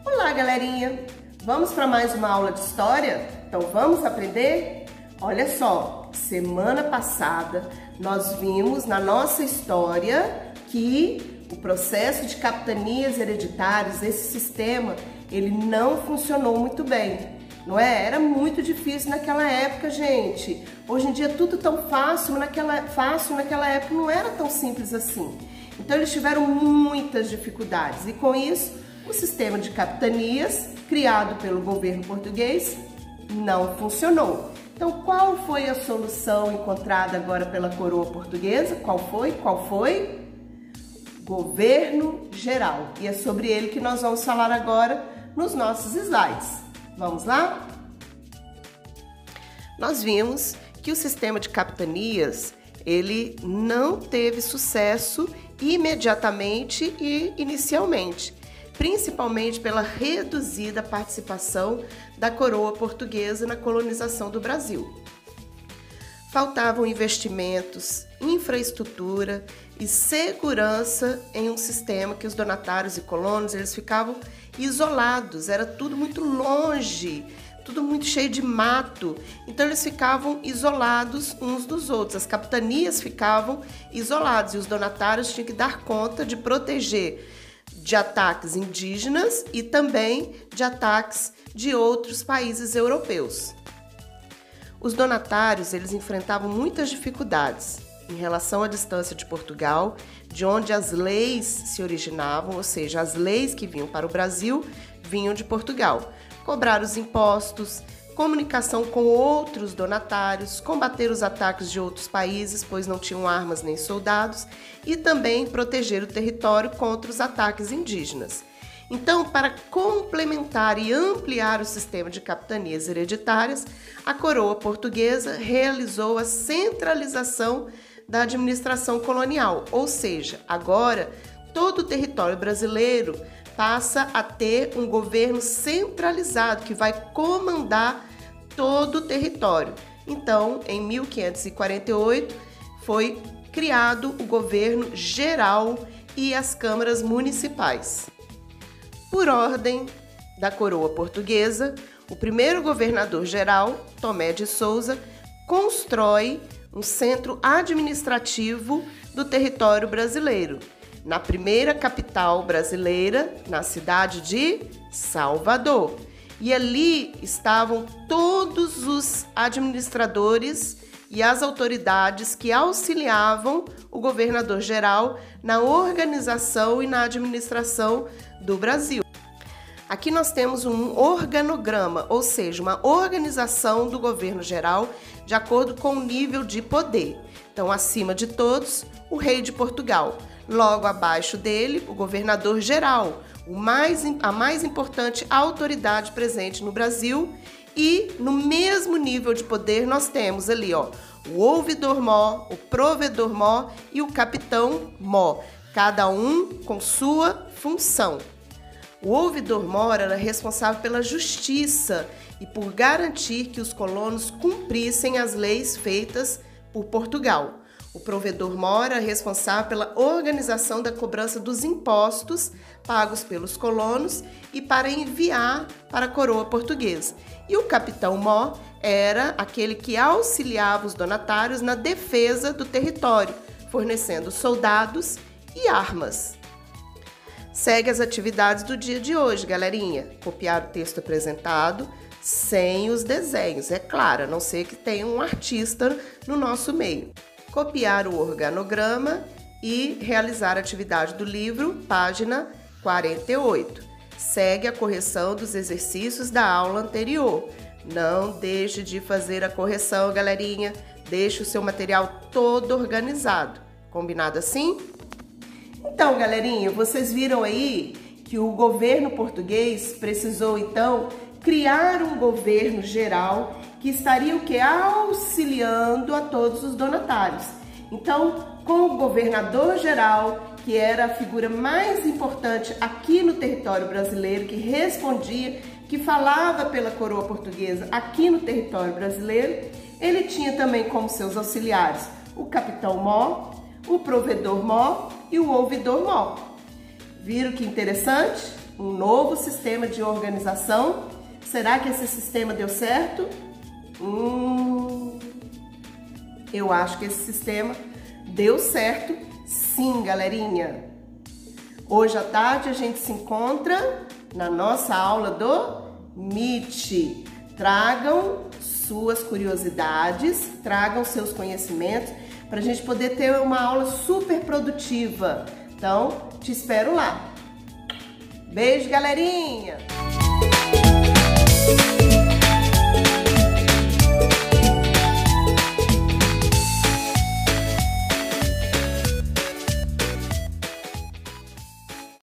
Olá, galerinha! Vamos para mais uma aula de história? Então vamos aprender? Olha só, semana passada nós vimos na nossa história que o processo de capitanias hereditárias, esse sistema, ele não funcionou muito bem, não é? Era muito difícil naquela época, gente. Hoje em dia tudo tão fácil, naquela época não era tão simples assim. Então eles tiveram muitas dificuldades e com isso o sistema de capitanias criado pelo governo português não funcionou. Então qual foi a solução encontrada agora pela coroa portuguesa? Qual foi? Governo geral. E é sobre ele que nós vamos falar agora nos nossos slides. Vamos lá? Nós vimos que o sistema de capitanias, ele não teve sucesso imediatamente e inicialmente, principalmente pela reduzida participação da coroa portuguesa na colonização do Brasil. Faltavam investimentos, infraestrutura e segurança em um sistema que os donatários e colonos eles ficavam isolados, era tudo muito longe, tudo muito cheio de mato, então eles ficavam isolados uns dos outros, as capitanias ficavam isoladas e os donatários tinham que dar conta de proteger de ataques indígenas e também de ataques de outros países europeus. Os donatários, eles enfrentavam muitas dificuldades em relação à distância de Portugal, de onde as leis se originavam, ou seja, as leis que vinham para o Brasil vinham de Portugal. Cobrar os impostos, comunicação com outros donatários, combater os ataques de outros países, pois não tinham armas nem soldados, e também proteger o território contra os ataques indígenas. Então, para complementar e ampliar o sistema de capitanias hereditárias, a coroa portuguesa realizou a centralização da administração colonial, ou seja, agora todo o território brasileiro passa a ter um governo centralizado que vai comandar todo o território. Então, em 1548, foi criado o governo geral e as câmaras municipais. Por ordem da coroa portuguesa, o primeiro governador geral, Tomé de Souza, constrói um centro administrativo do território brasileiro, na primeira capital brasileira, na cidade de Salvador. E ali estavam todos os administradores e as autoridades que auxiliavam o governador geral na organização e na administração do Brasil. Aqui nós temos um organograma, ou seja, uma organização do governo geral de acordo com o nível de poder. Então, acima de todos, o rei de Portugal. Logo abaixo dele, o governador geral, a mais importante autoridade presente no Brasil. E no mesmo nível de poder nós temos ali, ó, o ouvidor-mor, o provedor-mor e o capitão-mor, cada um com sua função. O ouvidor-mor era responsável pela justiça e por garantir que os colonos cumprissem as leis feitas por Portugal. O provedor-mor era responsável pela organização da cobrança dos impostos pagos pelos colonos e para enviar para a coroa portuguesa. E o capitão-mor era aquele que auxiliava os donatários na defesa do território, fornecendo soldados e armas. Segue as atividades do dia de hoje, galerinha. Copiar o texto apresentado sem os desenhos, é claro, a não ser que tenha um artista no nosso meio. Copiar o organograma e realizar a atividade do livro, página 48. Segue a correção dos exercícios da aula anterior. Não deixe de fazer a correção, galerinha. Deixe o seu material todo organizado. Combinado assim? Então, galerinha, vocês viram aí que o governo português precisou, então, criar um governo geral que estaria o quê? Auxiliando a todos os donatários. Então, com o governador geral, que era a figura mais importante aqui no território brasileiro, que respondia, que falava pela coroa portuguesa aqui no território brasileiro, ele tinha também como seus auxiliares o capitão-mor, o provedor mó e o ouvidor mó. Viram que interessante? Um novo sistema de organização. Será que esse sistema deu certo? Eu acho que esse sistema deu certo, sim, galerinha. Hoje à tarde a gente se encontra na nossa aula do Meet. Tragam suas curiosidades, tragam seus conhecimentos para a gente poder ter uma aula super produtiva. Então, te espero lá. Beijo, galerinha!